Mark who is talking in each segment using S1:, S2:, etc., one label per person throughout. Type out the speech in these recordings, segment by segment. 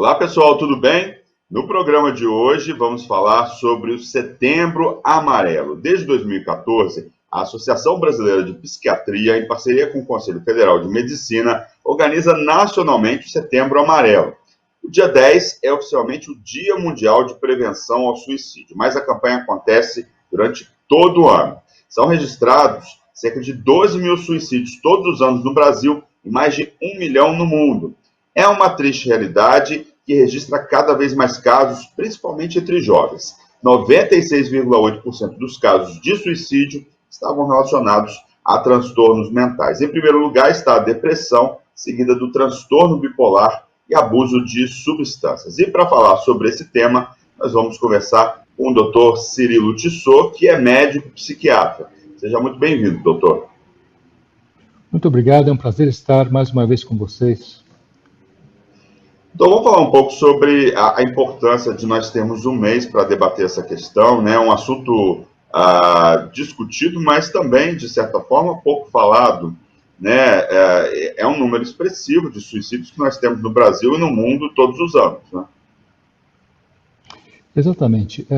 S1: Olá pessoal, tudo bem? No programa de hoje vamos falar sobre o Setembro Amarelo. Desde 2014, a Associação Brasileira de Psiquiatria, em parceria com o Conselho Federal de Medicina, organiza nacionalmente o Setembro Amarelo. O dia 10 é oficialmente o Dia Mundial de Prevenção ao Suicídio, mas a campanha acontece durante todo o ano. São registrados cerca de 12 mil suicídios todos os anos no Brasil e mais de 1 milhão no mundo. É uma triste realidade que registra cada vez mais casos, principalmente entre jovens. 96,8% dos casos de suicídio estavam relacionados a transtornos mentais. Em primeiro lugar está a depressão, seguida do transtorno bipolar e abuso de substâncias. E para falar sobre esse tema, nós vamos conversar com o Dr. Cirilo Tissot, que é médico psiquiatra. Seja muito bem-vindo, doutor.
S2: Muito obrigado, é um prazer estar mais uma vez com vocês.
S1: Então, vamos falar um pouco sobre a importância de nós termos um mês para debater essa questão, né? Um assunto discutido, mas também, de certa forma, pouco falado, né? É um número expressivo de suicídios que nós temos no Brasil e no mundo todos os anos, né?
S2: Exatamente.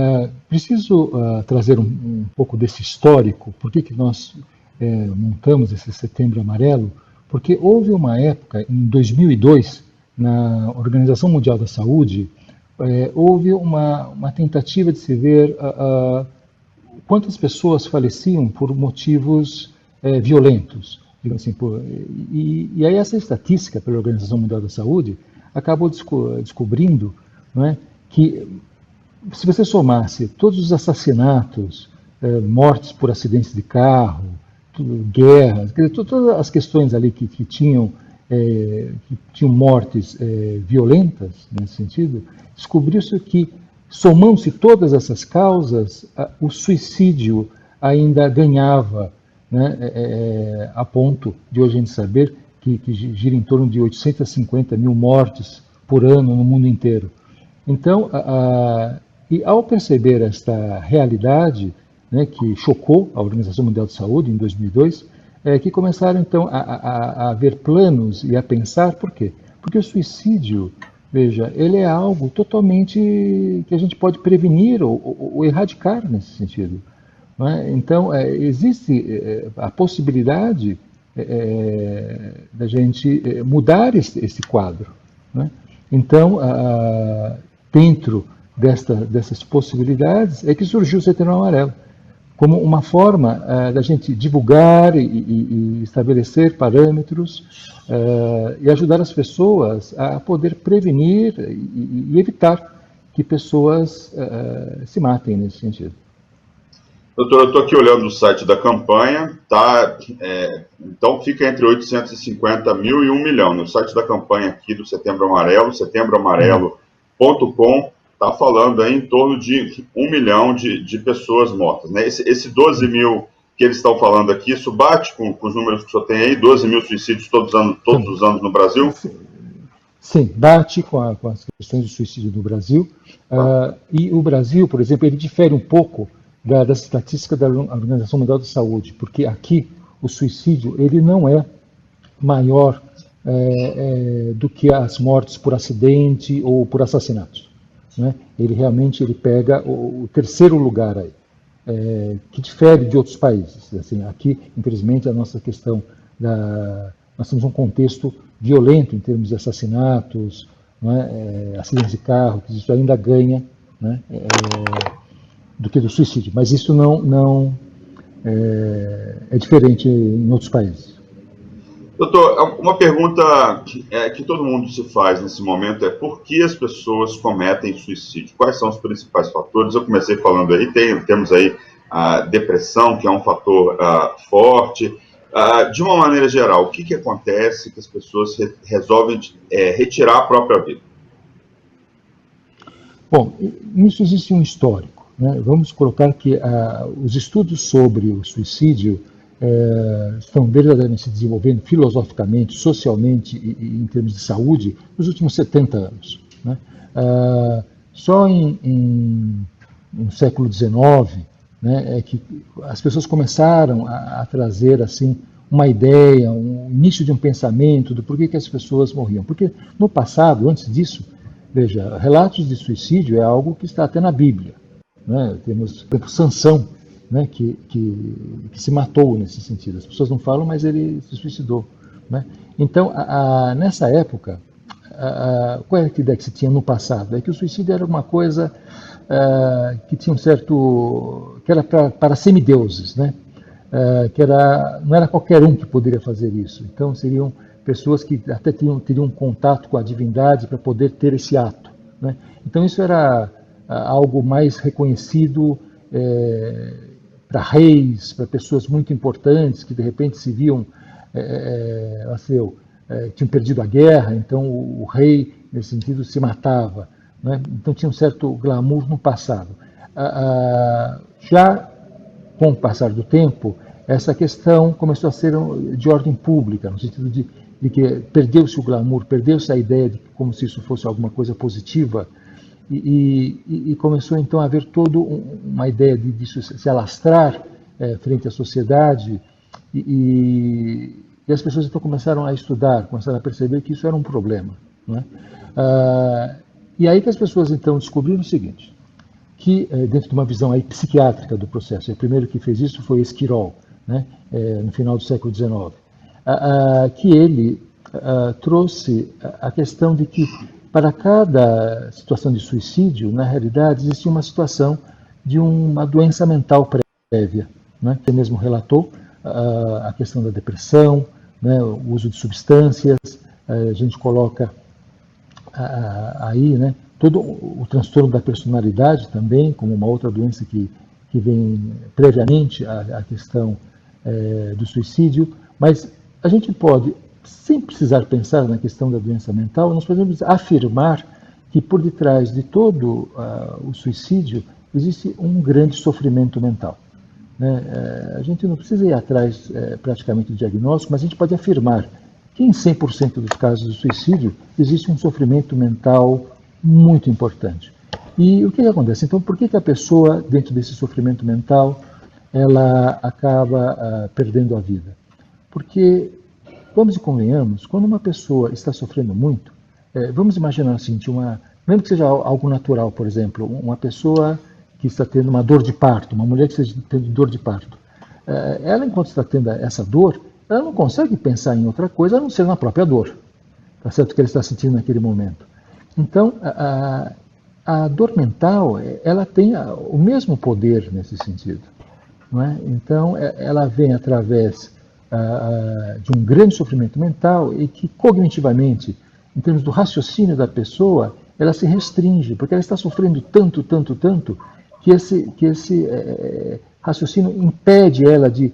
S2: Preciso trazer um pouco desse histórico. Por que nós montamos esse Setembro Amarelo? Porque houve uma época, em 2002, na Organização Mundial da Saúde, houve uma tentativa de se ver quantas pessoas faleciam por motivos violentos. Assim, e aí essa estatística pela Organização Mundial da Saúde acabou descobrindo, não é, que se você somasse todos os assassinatos, mortes por acidentes de carro, guerras, todas as questões ali que tinham mortes violentas, nesse sentido, descobriu-se que, somando-se todas essas causas, o suicídio ainda ganhava, né, a ponto de hoje a gente saber que gira em torno de 850 mil mortes por ano no mundo inteiro. Então, e ao perceber esta realidade, né, que chocou a Organização Mundial de Saúde em 2002, que começaram então a ver planos e a pensar. Por quê? Porque o suicídio, veja, ele é algo totalmente que a gente pode prevenir ou erradicar nesse sentido, não é? Então, existe a possibilidade da gente mudar esse quadro, não é? Então, dentro dessas possibilidades é que surgiu o Setembro Amarelo, como uma forma da gente divulgar e estabelecer parâmetros e ajudar as pessoas a poder prevenir e evitar que pessoas se matem nesse sentido.
S1: Doutor, eu estou aqui olhando o site da campanha, tá? Então fica entre 850 mil e 1 milhão. No site da campanha aqui do Setembro Amarelo, setembroamarelo.com, está falando aí em torno de 1 milhão de pessoas mortas, né? Esse 12 mil que eles estão falando aqui, isso bate com os números que o senhor tem aí, 12 mil suicídios todos os anos no Brasil?
S2: Sim, bate com as questões do suicídio no Brasil. E o Brasil, por exemplo, ele difere um pouco das estatísticas da Organização Mundial da Saúde, porque aqui o suicídio ele não é maior do que as mortes por acidente ou por assassinato, né? Ele realmente pega o terceiro lugar aí, que difere de outros países. Assim, aqui, infelizmente, a nossa questão nós temos um contexto violento em termos de assassinatos, né, acidentes de carro, que isso ainda ganha, né, do que do suicídio. Mas isso não é diferente em outros países.
S1: Doutor, uma pergunta que todo mundo se faz nesse momento é: por que as pessoas cometem suicídio? Quais são os principais fatores? Eu comecei falando aí, temos aí a depressão, que é um fator forte. De uma maneira geral, o que acontece que as pessoas resolvem retirar a própria vida?
S2: Bom, nisso existe um histórico, né? Vamos colocar que os estudos sobre o suicídio estão verdadeiramente se desenvolvendo filosoficamente, socialmente e em termos de saúde nos últimos 70 anos, né? Só no século XIX, né, é que as pessoas começaram a trazer assim uma ideia, um início de um pensamento do porquê que as pessoas morriam. Porque no passado, antes disso, Veja, relatos de suicídio é algo que está até na Bíblia. Né? Temos, por exemplo, Sansão, né? que se matou nesse sentido. As pessoas não falam, mas ele se suicidou. Né? Então, nessa época, qual é a ideia que se tinha no passado? É que o suicídio era uma coisa que tinha um certo... que era para semideuses, né? Não era qualquer um que poderia fazer isso. Então, seriam pessoas que até teriam contato com a divindade para poder ter esse ato. Né? Então, isso era algo mais reconhecido para reis, para pessoas muito importantes que, de repente, se viam... tinham perdido a guerra, então o rei, nesse sentido, se matava. Né? Então tinha um certo glamour no passado. Já com o passar do tempo, essa questão começou a ser de ordem pública, no sentido de que perdeu-se o glamour, perdeu-se a ideia de como se isso fosse alguma coisa positiva, e começou então a haver toda uma ideia disso se alastrar frente à sociedade, e as pessoas então começaram a estudar, começaram a perceber que isso era um problema. Né? E aí que as pessoas então descobriram o seguinte, que dentro de uma visão aí psiquiátrica do processo, o primeiro que fez isso foi Esquirol, né? No final do século XIX, que ele trouxe a questão de que para cada situação de suicídio, na realidade, existia uma situação de uma doença mental prévia. Né? Ele mesmo relatou a questão da depressão, né? O uso de substâncias, a gente coloca aí, né? Todo o transtorno da personalidade também, como uma outra doença que vem previamente à questão do suicídio, mas a gente pode, sem precisar pensar na questão da doença mental, nós podemos afirmar que por detrás de todo o suicídio existe um grande sofrimento mental. Né? A gente não precisa ir atrás praticamente do diagnóstico, mas a gente pode afirmar que em 100% dos casos de suicídio existe um sofrimento mental muito importante. E o que acontece? Então, por que a pessoa, dentro desse sofrimento mental, ela acaba perdendo a vida? Porque, vamos e convenhamos, quando uma pessoa está sofrendo muito, vamos imaginar assim, mesmo que seja algo natural, por exemplo, uma pessoa que está tendo uma dor de parto, uma mulher que esteja tendo dor de parto, ela, enquanto está tendo essa dor, ela não consegue pensar em outra coisa a não ser na própria dor, tá certo? Que ela está sentindo naquele momento. Então, a dor mental, ela tem o mesmo poder nesse sentido. Não é? Então, ela vem através de um grande sofrimento mental e que, cognitivamente, em termos do raciocínio da pessoa, ela se restringe, porque ela está sofrendo tanto, tanto, tanto, que esse raciocínio impede ela de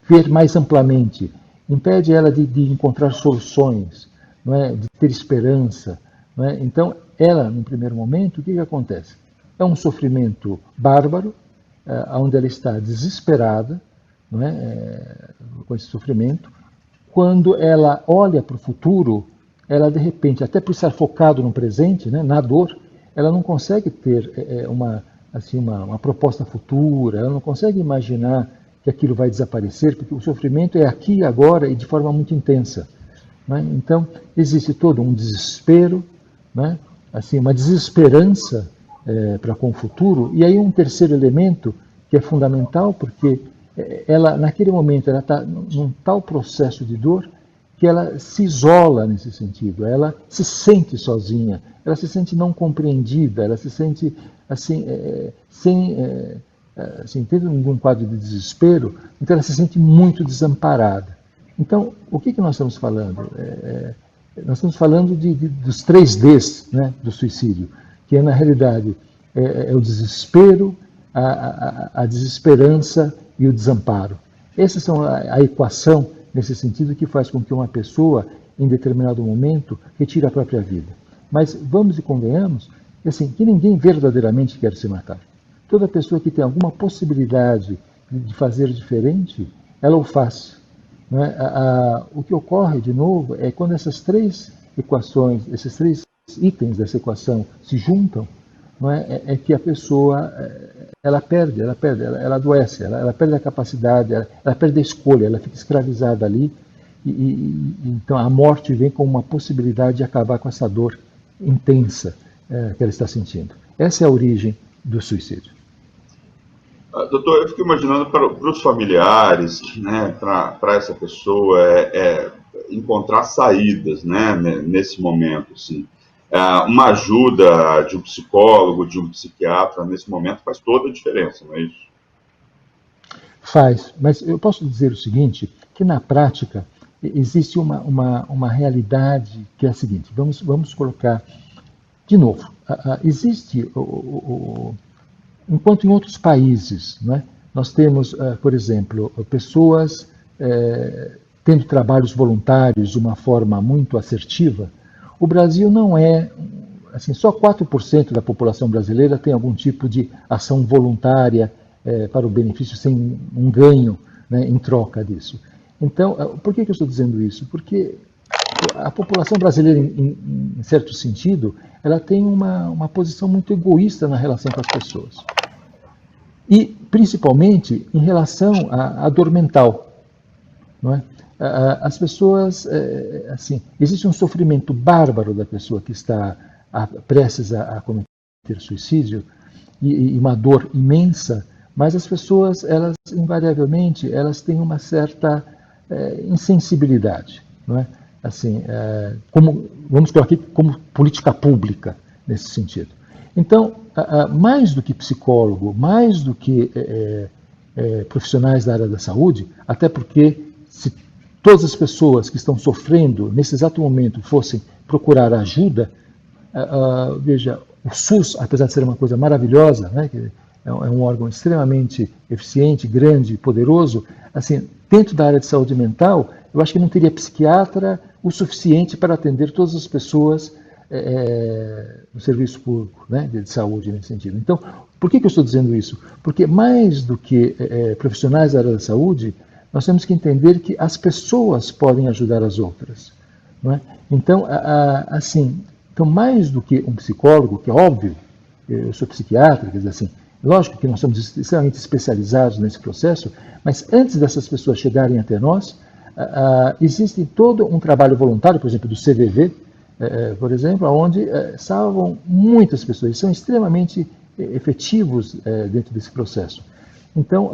S2: ver mais amplamente, impede ela de encontrar soluções, não é? De ter esperança. Não é? Então, ela, no primeiro momento, o que acontece? É um sofrimento bárbaro, onde ela está desesperada, não é? Com esse sofrimento. Quando ela olha para o futuro, ela, de repente, até por estar focado no presente, né, na dor, ela não consegue ter uma proposta futura, ela não consegue imaginar que aquilo vai desaparecer, porque o sofrimento é aqui e agora e de forma muito intensa. Né? Então, existe todo um desespero, né? Assim, uma desesperança para com o futuro. E aí um terceiro elemento que é fundamental, porque ela, naquele momento, ela está num tal processo de dor que ela se isola nesse sentido, ela se sente sozinha, ela se sente não compreendida, ela se sente assim, dentro de um quadro de desespero, então ela se sente muito desamparada. Então, o que nós estamos falando? Nós estamos falando dos 3 Ds, né, do suicídio, que na realidade é o desespero, a desesperança e o desamparo. Essas são a equação, nesse sentido, que faz com que uma pessoa, em determinado momento, retire a própria vida. Mas vamos e convenhamos assim, que ninguém verdadeiramente quer se matar. Toda pessoa que tem alguma possibilidade de fazer diferente, ela o faz. Né? O que ocorre, de novo, é quando essas 3 equações, esses 3 itens dessa equação se juntam, não é que a pessoa ela adoece, ela perde a capacidade, ela perde a escolha, ela fica escravizada ali, então a morte vem como uma possibilidade de acabar com essa dor intensa que ela está sentindo. Essa é a origem do suicídio.
S1: Doutor, eu fico imaginando para os familiares, né, para essa pessoa encontrar saídas, né, nesse momento, assim. Uma ajuda de um psicólogo, de um psiquiatra, nesse momento faz toda a diferença, não é isso?
S2: Faz, mas eu posso dizer o seguinte, que na prática existe uma realidade que é a seguinte, vamos colocar de novo, existe, enquanto em outros países, né, nós temos, por exemplo, pessoas tendo trabalhos voluntários de uma forma muito assertiva, o Brasil não é, assim, só 4% da população brasileira tem algum tipo de ação voluntária para o benefício sem um ganho, né, em troca disso. Então, por que eu estou dizendo isso? Porque a população brasileira, em certo sentido, ela tem uma posição muito egoísta na relação com as pessoas. E, principalmente, em relação à dor mental. Não é? As pessoas, assim, existe um sofrimento bárbaro da pessoa que está prestes a cometer suicídio e uma dor imensa, mas as pessoas, elas, invariavelmente, elas têm uma certa insensibilidade, não é? Assim, vamos colocar aqui como política pública, nesse sentido. Então, mais do que psicólogo, mais do que profissionais da área da saúde, até porque se todas as pessoas que estão sofrendo nesse exato momento fossem procurar ajuda, veja, o SUS, apesar de ser uma coisa maravilhosa, né, que é um órgão extremamente eficiente, grande, poderoso, assim, dentro da área de saúde mental, eu acho que não teria psiquiatra o suficiente para atender todas as pessoas no serviço público, né, de saúde nesse sentido. Então, por que eu estou dizendo isso? Porque mais do que profissionais da área da saúde, nós temos que entender que as pessoas podem ajudar as outras. Não é? Então, assim, então, mais do que um psicólogo, que é óbvio, eu sou psiquiatra, quer dizer assim, lógico que nós somos extremamente especializados nesse processo, mas antes dessas pessoas chegarem até nós, existe todo um trabalho voluntário, por exemplo, do CVV, por exemplo, onde salvam muitas pessoas, e são extremamente efetivos dentro desse processo. Então,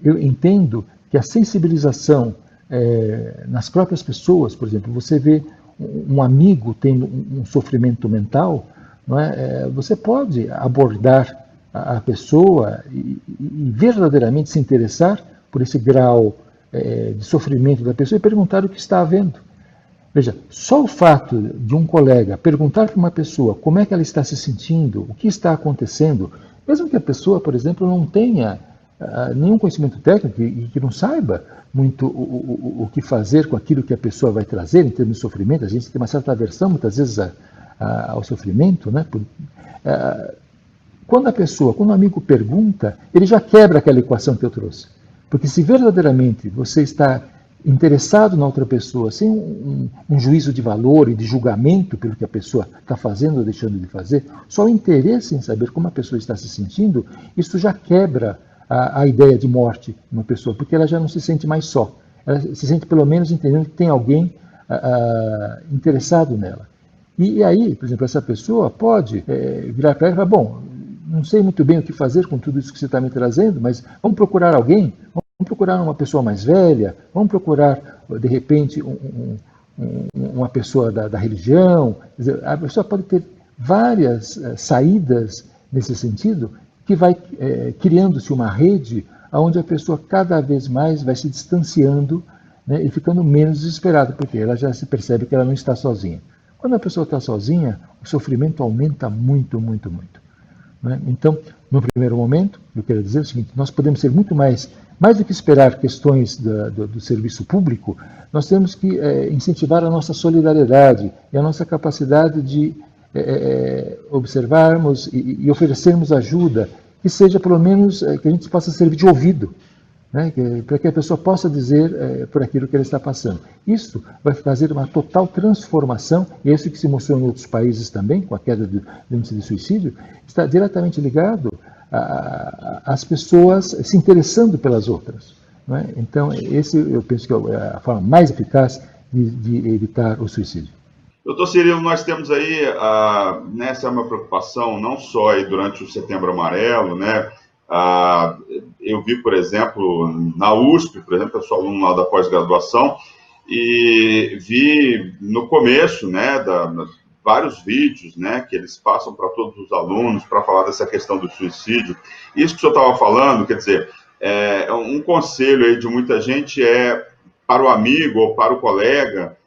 S2: eu entendo que a sensibilização nas próprias pessoas, por exemplo, você vê um amigo tendo um sofrimento mental, não é? Você pode abordar a pessoa e verdadeiramente se interessar por esse grau de sofrimento da pessoa e perguntar o que está havendo. Veja, só o fato de um colega perguntar para uma pessoa como é que ela está se sentindo, o que está acontecendo, mesmo que a pessoa, por exemplo, não tenha nenhum conhecimento técnico e que não saiba muito o que fazer com aquilo que a pessoa vai trazer em termos de sofrimento, a gente tem uma certa aversão muitas vezes ao sofrimento, né? Quando um amigo pergunta, ele já quebra aquela equação que eu trouxe. Porque se verdadeiramente você está interessado na outra pessoa, sem um juízo de valor e de julgamento pelo que a pessoa está fazendo ou deixando de fazer, só o interesse em saber como a pessoa está se sentindo, isso já quebra a ideia de morte de uma pessoa, porque ela já não se sente mais só. Ela se sente pelo menos entendendo que tem alguém interessado nela. E aí, por exemplo, essa pessoa pode virar para ela e falar, bom, não sei muito bem o que fazer com tudo isso que você está me trazendo, mas vamos procurar alguém, vamos procurar uma pessoa mais velha, vamos procurar, de repente, uma pessoa da religião. Quer dizer, a pessoa pode ter várias saídas nesse sentido, que vai criando-se uma rede onde a pessoa cada vez mais vai se distanciando, né, e ficando menos desesperada, porque ela já se percebe que ela não está sozinha. Quando a pessoa está sozinha, o sofrimento aumenta muito, muito, muito. Né? Então, no primeiro momento, eu quero dizer o seguinte, nós podemos ser muito mais do que esperar questões do serviço público, nós temos que incentivar a nossa solidariedade e a nossa capacidade de observarmos e oferecermos ajuda, que seja pelo menos que a gente possa servir de ouvido, né, para que a pessoa possa dizer por aquilo que ela está passando. Isso vai fazer uma total transformação, e é isso que se mostrou em outros países também, com a queda do índice de suicídio, está diretamente ligado às pessoas se interessando pelas outras. Não é? Então, esse eu penso que é a forma mais eficaz de evitar o suicídio.
S1: Doutor Cirilo, nós temos aí, essa é uma preocupação não só aí durante o Setembro Amarelo, né? Eu vi, por exemplo, na USP, por exemplo, eu sou aluno lá da pós-graduação, e vi no começo, né, vários vídeos, né, que eles passam para todos os alunos para falar dessa questão do suicídio. Isso que o senhor estava falando, quer dizer, um conselho aí de muita gente para o amigo ou para o colega,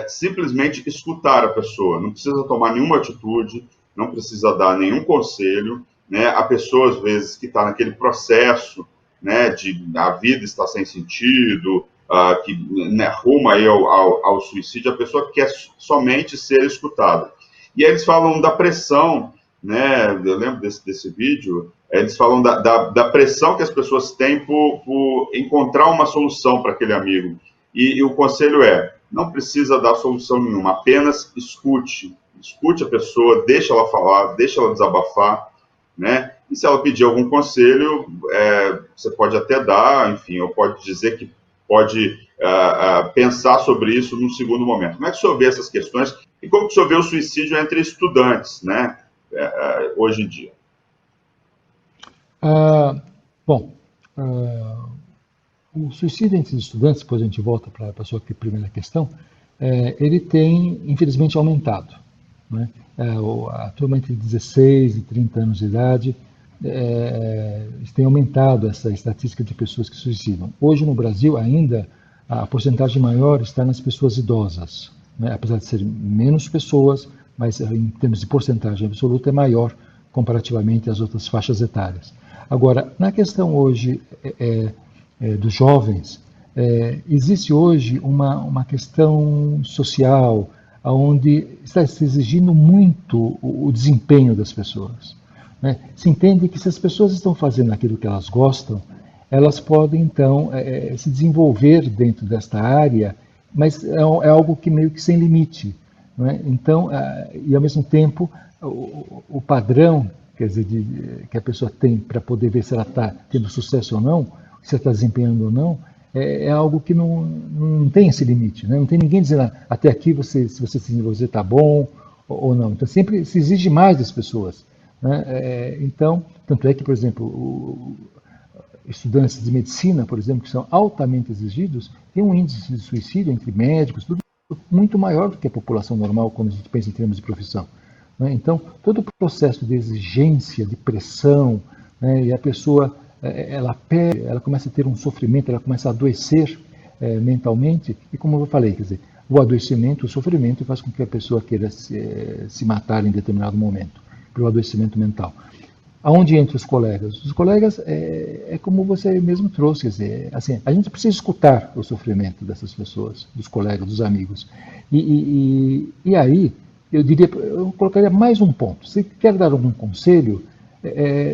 S1: simplesmente escutar a pessoa, não precisa tomar nenhuma atitude, não precisa dar nenhum conselho, né? A pessoa, às vezes, que está naquele processo, né, de a vida está sem sentido, que, né, ruma aí ao suicídio, a pessoa quer somente ser escutada. E aí eles falam da pressão, né? Eu lembro desse vídeo, eles falam da pressão que as pessoas têm por encontrar uma solução para aquele amigo. E o conselho não precisa dar solução nenhuma, apenas escute. Escute a pessoa, deixa ela falar, deixa ela desabafar, né? E se ela pedir algum conselho, você pode até dar, enfim, ou pode dizer que pode pensar sobre isso num segundo momento. Como é que o senhor vê essas questões? E como que o senhor vê o suicídio entre estudantes, né? Hoje em dia?
S2: Bom, o suicídio entre os estudantes, depois a gente volta para a sua primeira questão, ele tem, infelizmente, aumentado, né? A turma entre 16 e 30 anos de idade tem aumentado essa estatística de pessoas que suicidam. Hoje no Brasil ainda a porcentagem maior está nas pessoas idosas, né? Apesar de ser menos pessoas, mas em termos de porcentagem absoluta é maior comparativamente às outras faixas etárias. Agora, na questão hoje dos jovens, existe hoje uma questão social onde está se exigindo muito o desempenho das pessoas, né? Se entende que se as pessoas estão fazendo aquilo que elas gostam, elas podem então se desenvolver dentro desta área, mas é algo que meio que sem limite, né? Então, e ao mesmo tempo, o padrão, quer dizer, que a pessoa tem para poder ver se ela está tendo sucesso ou não, se ela está desempenhando ou não, é algo que não tem esse limite, né? Não tem ninguém dizendo até aqui se você se desenvolver está bom ou não. Então sempre se exige mais das pessoas, né? Então, tanto é que, por exemplo, estudantes de medicina, por exemplo, que são altamente exigidos, têm um índice de suicídio entre médicos tudo muito maior do que a população normal quando a gente pensa em termos de profissão, né? Então, todo o processo de exigência, de pressão, né, e a pessoa ela começa a ter um sofrimento, ela começa a adoecer mentalmente, e como eu falei, quer dizer, o adoecimento, o sofrimento faz com que a pessoa queira se matar em determinado momento, pelo adoecimento mental. Aonde entra os colegas? Os colegas como você mesmo trouxe, quer dizer, assim, a gente precisa escutar o sofrimento dessas pessoas, dos colegas, dos amigos. E aí, eu colocaria mais um ponto. Se quer dar algum conselho,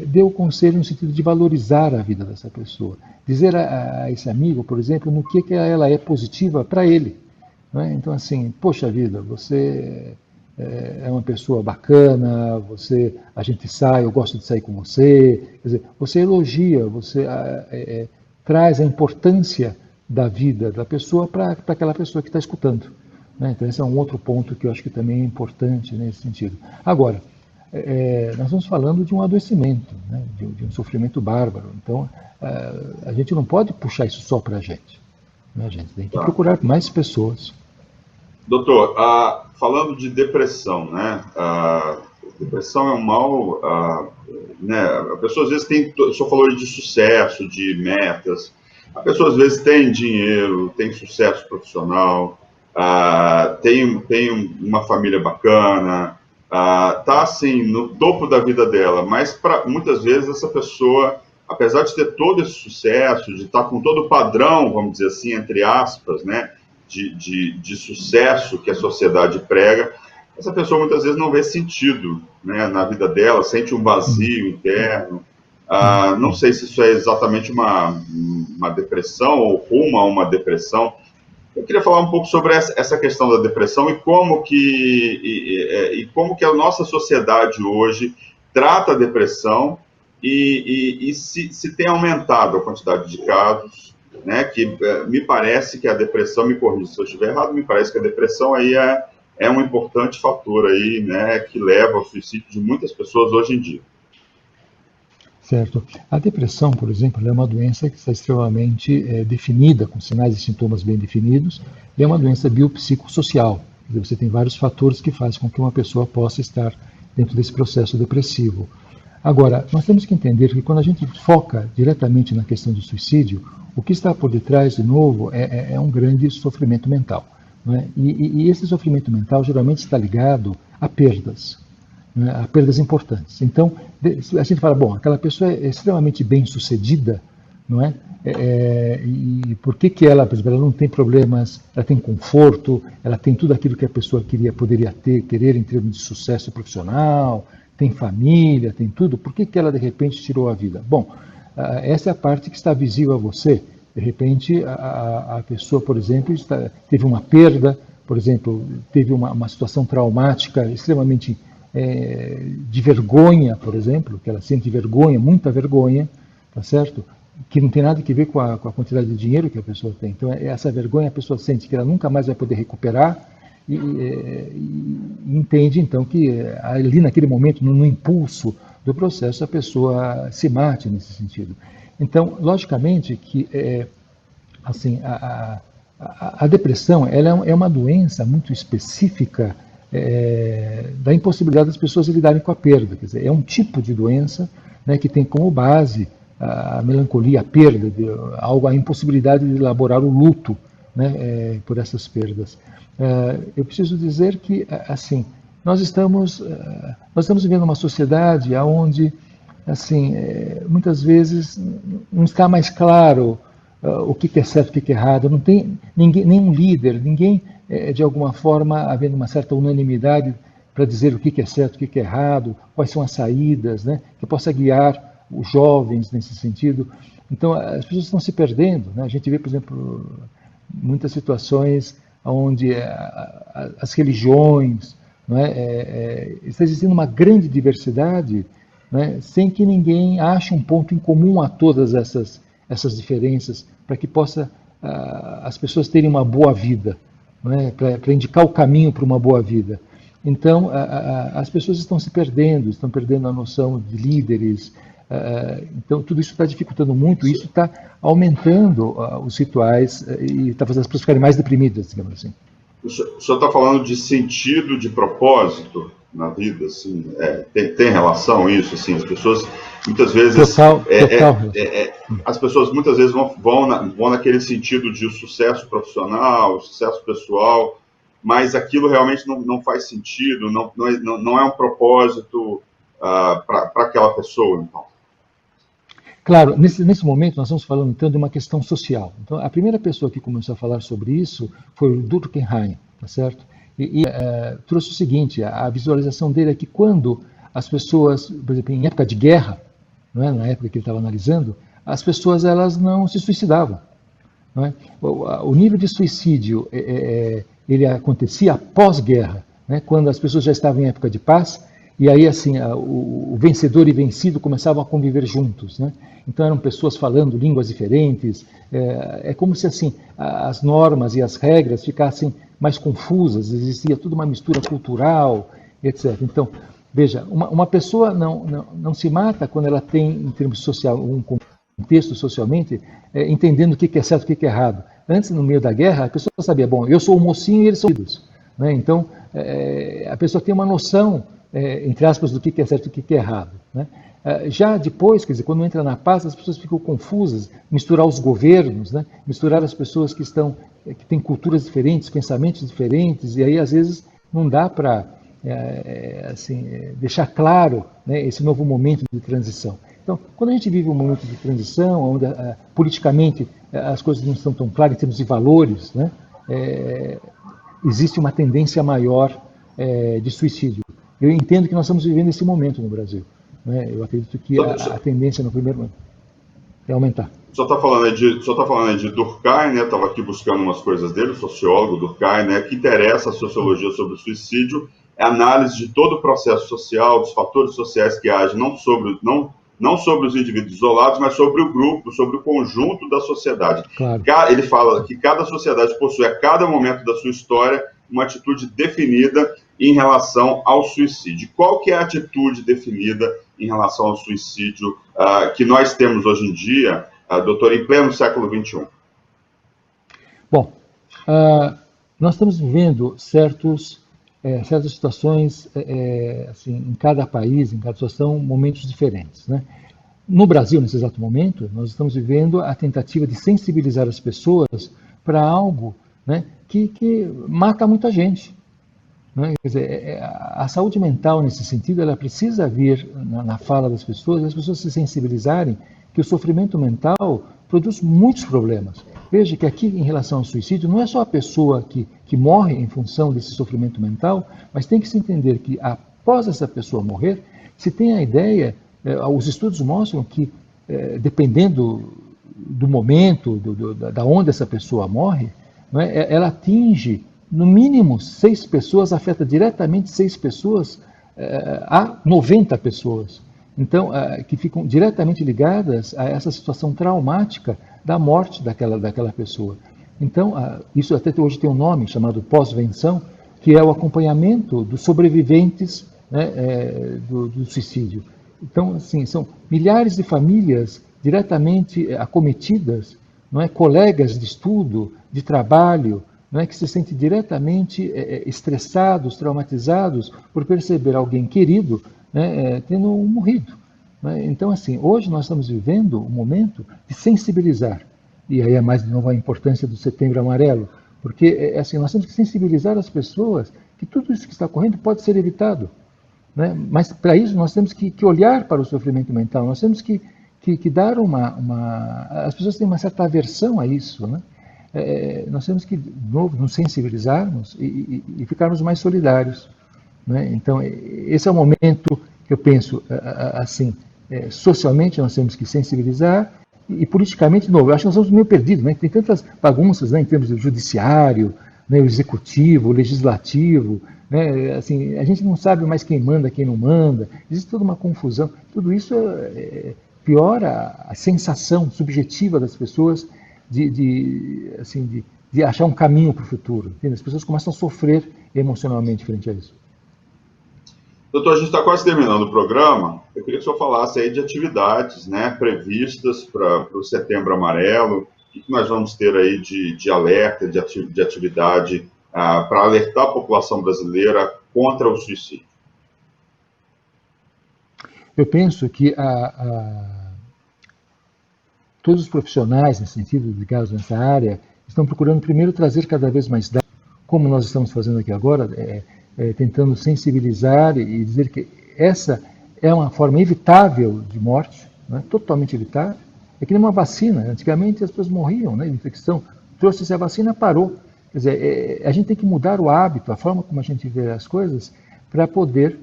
S2: dê o conselho no sentido de valorizar a vida dessa pessoa. Dizer a esse amigo, por exemplo, no que ela é positiva para ele, né? Então, assim, poxa vida, você é uma pessoa bacana, a gente sai, eu gosto de sair com você. Quer dizer, você elogia, você traz a importância da vida da pessoa para aquela pessoa que está escutando, né? Então, esse é um outro ponto que eu acho que também é importante nesse sentido. Agora, nós estamos falando de um adoecimento, né? de um sofrimento bárbaro. Então, a gente não pode puxar isso só para a gente, né? A gente tem que procurar mais pessoas.
S1: Doutor, falando de depressão, né? Depressão é um mal, né? A pessoa às vezes tem, o senhor falou de sucesso, de metas. A pessoa às vezes tem dinheiro, tem sucesso profissional, tem uma família bacana, tá assim no topo da vida dela, mas muitas vezes essa pessoa, apesar de ter todo esse sucesso, de estar com todo o padrão, vamos dizer assim, entre aspas, né, de sucesso que a sociedade prega, essa pessoa muitas vezes não vê sentido, né, na vida dela, sente um vazio interno. Não sei se isso é exatamente uma depressão ou rumo a uma depressão. Eu queria falar um pouco sobre essa questão da depressão e como que a nossa sociedade hoje trata a depressão e se tem aumentado a quantidade de casos, né? Que me parece que a depressão, me corrija se eu estiver errado, me parece que a depressão aí é um importante fator aí, né, que leva ao suicídio de muitas pessoas hoje em dia.
S2: Certo. A depressão, por exemplo, é uma doença que está extremamente definida, com sinais e sintomas bem definidos, e é uma doença biopsicossocial. Quer dizer, você tem vários fatores que fazem com que uma pessoa possa estar dentro desse processo depressivo. Agora, nós temos que entender que quando a gente foca diretamente na questão do suicídio, o que está por detrás, de novo, é um grande sofrimento mental. Não é? E esse sofrimento mental geralmente está ligado a perdas, né, a perdas importantes. Então, a gente fala, bom, aquela pessoa é extremamente bem-sucedida, não é? E por que ela, por exemplo, ela não tem problemas, ela tem conforto, ela tem tudo aquilo que a pessoa poderia querer em termos de sucesso profissional, tem família, tem tudo, por que ela de repente tirou a vida? Bom, essa é a parte que está visível a você. De repente, a pessoa, por exemplo, teve uma perda, por exemplo, teve uma situação traumática extremamente de vergonha, por exemplo, que ela sente vergonha, muita vergonha, tá certo? Que não tem nada a ver com a quantidade de dinheiro que a pessoa tem. Então, essa vergonha a pessoa sente que ela nunca mais vai poder recuperar e entende, então, que ali naquele momento, no impulso do processo, a pessoa se mate nesse sentido. Então, logicamente que assim, a depressão ela é uma doença muito específica da impossibilidade das pessoas lidarem com a perda. Quer dizer, é um tipo de doença, né, que tem como base a melancolia, a perda, a impossibilidade de elaborar o luto, né, por essas perdas. Eu preciso dizer que, assim, nós estamos vivendo uma sociedade onde, assim, muitas vezes não está mais claro o que é certo, o que é errado. Não tem nenhum líder, ninguém, de alguma forma, havendo uma certa unanimidade para dizer o que é certo, o que é errado, quais são as saídas, né, que possa guiar os jovens nesse sentido. Então, as pessoas estão se perdendo, né? A gente vê, por exemplo, muitas situações onde as religiões, não é, está existindo uma grande diversidade, né, sem que ninguém ache um ponto em comum a todas essas diferenças, para que possa as pessoas terem uma boa vida, né, para indicar o caminho para uma boa vida. Então, as pessoas estão se perdendo, estão perdendo a noção de líderes. Então, tudo isso está dificultando muito, isso está aumentando os rituais e está fazendo as pessoas ficarem mais deprimidas, digamos assim.
S1: O senhor está falando de sentido, de propósito na vida, assim, tem relação isso, assim, as pessoas muitas vezes as pessoas muitas vezes vão naquele sentido de sucesso profissional, sucesso pessoal, mas aquilo realmente não faz sentido, não é um propósito para aquela pessoa, então.
S2: Claro, nesse momento nós estamos falando então de uma questão social. Então, a primeira pessoa que começou a falar sobre isso foi o Durkheim, tá certo? E trouxe o seguinte: a visualização dele é que quando as pessoas, por exemplo, em época de guerra, não é, na época que ele estava analisando, as pessoas elas não se suicidavam. Não é? O nível de suicídio ele acontecia após guerra, né, quando as pessoas já estavam em época de paz. E aí, assim, o vencedor e vencido começavam a conviver juntos, né? Então eram pessoas falando línguas diferentes. É como se, assim, as normas e as regras ficassem mais confusas. Existia toda uma mistura cultural, etc. Então, veja, uma pessoa não se mata quando ela tem, em termos social, um contexto socialmente, entendendo o que é certo e o que é errado. Antes, no meio da guerra, a pessoa sabia, bom, eu sou o mocinho e eles são os, né? Então, a pessoa tem uma noção, entre aspas, do que é certo e o que é errado, né? Já depois, quer dizer, quando entra na paz, as pessoas ficam confusas, misturar os governos, né? Misturar as pessoas que têm culturas diferentes, pensamentos diferentes, e aí às vezes não dá para assim, deixar claro, né, esse novo momento de transição. Então, quando a gente vive um momento de transição, onde politicamente as coisas não estão tão claras em termos de valores, né, existe uma tendência maior de suicídio. Eu entendo que nós estamos vivendo esse momento no Brasil, né? Eu acredito que a tendência no primeiro momento é aumentar.
S1: O senhor está falando de Durkheim, né? Estava aqui buscando umas coisas dele, o sociólogo Durkheim, né? Que interessa a sociologia sobre o suicídio, é a análise de todo o processo social, dos fatores sociais que agem não sobre os indivíduos isolados, mas sobre o grupo, sobre o conjunto da sociedade.
S2: Claro.
S1: Ele fala que cada sociedade possui a cada momento da sua história uma atitude definida em relação ao suicídio. Qual que é a atitude definida em relação ao suicídio que nós temos hoje em dia, doutor, em pleno século XXI?
S2: Bom, nós estamos vivendo certas situações, assim, em cada país, em cada situação, momentos diferentes, né? No Brasil, nesse exato momento, nós estamos vivendo a tentativa de sensibilizar as pessoas para algo, né, que mata muita gente, né? Quer dizer, a saúde mental, nesse sentido, ela precisa vir na fala das pessoas, as pessoas se sensibilizarem que o sofrimento mental produz muitos problemas. Veja que aqui, em relação ao suicídio, não é só a pessoa que morre em função desse sofrimento mental, mas tem que se entender que, após essa pessoa morrer, se tem a ideia, os estudos mostram que, dependendo do momento, da onde essa pessoa morre, né, ela atinge, no mínimo, 6 pessoas, afeta diretamente 6 pessoas a 90 pessoas. Então, que ficam diretamente ligadas a essa situação traumática da morte daquela pessoa. Então, isso até hoje tem um nome chamado pós-venção, que é o acompanhamento dos sobreviventes, né, do suicídio. Então, assim, são milhares de famílias diretamente acometidas, não é, colegas de estudo, de trabalho, não é, que se sentem diretamente estressados, traumatizados por perceber alguém querido, né, tendo morrido. Né? Então, assim, hoje nós estamos vivendo um momento de sensibilizar. E aí é mais, de novo, a importância do Setembro Amarelo, porque assim, nós temos que sensibilizar as pessoas que tudo isso que está ocorrendo pode ser evitado. Né? Mas, para isso, nós temos que olhar para o sofrimento mental, nós temos que dar As pessoas têm uma certa aversão a isso, né? Nós temos que, de novo, nos sensibilizarmos e ficarmos mais solidários. Né? Então, esse é o momento que eu penso, assim, socialmente nós temos que sensibilizar e politicamente, de novo, eu acho que nós estamos meio perdidos, né? Tem tantas bagunças, né, em termos do judiciário, né, o executivo, o legislativo, né? Assim, a gente não sabe mais quem manda, quem não manda, existe toda uma confusão. Tudo isso piora a sensação subjetiva das pessoas de achar um caminho para o futuro. Entende? As pessoas começam a sofrer emocionalmente frente a isso.
S1: Doutor, a gente está quase terminando o programa. Eu queria que o senhor falasse aí de atividades, né, previstas para o Setembro Amarelo. O que nós vamos ter aí de alerta, de atividade para alertar a população brasileira contra o suicídio?
S2: Eu penso que todos os profissionais, nesse sentido, ligados nessa área, estão procurando primeiro trazer cada vez mais dados, como nós estamos fazendo aqui agora, tentando sensibilizar e dizer que essa é uma forma evitável de morte, né, totalmente evitável. É que nem uma vacina. Antigamente as pessoas morriam, né, de infecção. Trouxe-se a vacina, parou. Quer dizer, a gente tem que mudar o hábito, a forma como a gente vê as coisas, para poder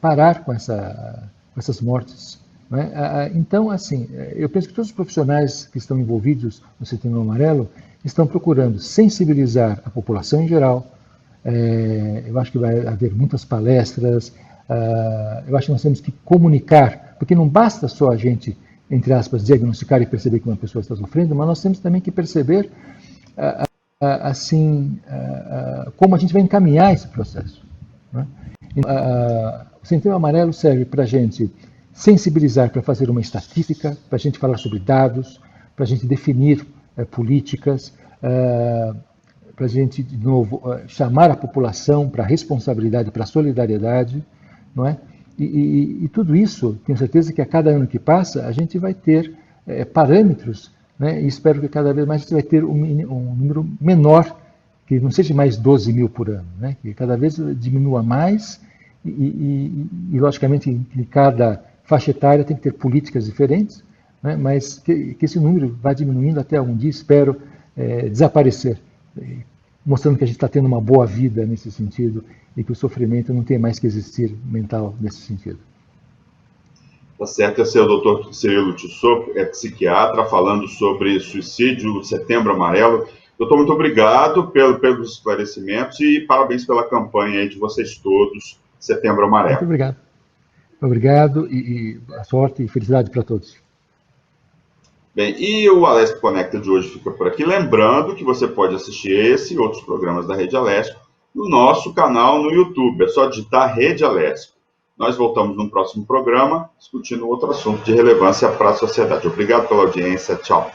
S2: parar com essas mortes. Né? Então, assim, eu penso que todos os profissionais que estão envolvidos no Setembro Amarelo estão procurando sensibilizar a população em geral. Eu acho que vai haver muitas palestras. Eu acho que nós temos que comunicar, porque não basta só a gente, entre aspas, diagnosticar e perceber que uma pessoa está sofrendo, mas nós temos também que perceber como a gente vai encaminhar esse processo. Né? O Setembro Amarelo serve para a gente sensibilizar, para fazer uma estatística, para a gente falar sobre dados, para a gente definir políticas, para a gente, de novo, chamar a população para a responsabilidade, para a solidariedade, não é? E tudo isso, tenho certeza que a cada ano que passa, a gente vai ter parâmetros, né? E espero que cada vez mais a gente vai ter um número menor, que não seja mais 12 mil por ano, né? Que cada vez diminua mais e logicamente, em cada faixa etária tem que ter políticas diferentes, né? Mas que esse número vá diminuindo até algum dia, espero, desaparecer, mostrando que a gente está tendo uma boa vida nesse sentido e que o sofrimento não tem mais que existir mental nesse sentido.
S1: Tá certo, esse é o doutor Cirilo Tissot, psiquiatra, falando sobre suicídio, Setembro Amarelo. Doutor, muito obrigado pelos esclarecimentos e parabéns pela campanha aí de vocês todos, Setembro Amarelo.
S2: Muito obrigado. Obrigado e sorte e felicidade para todos.
S1: Bem, e o Alesp Conecta de hoje fica por aqui. Lembrando que você pode assistir esse e outros programas da Rede Alesp no nosso canal no YouTube. É só digitar Rede Alesp. Nós voltamos no próximo programa discutindo outro assunto de relevância para a sociedade. Obrigado pela audiência. Tchau.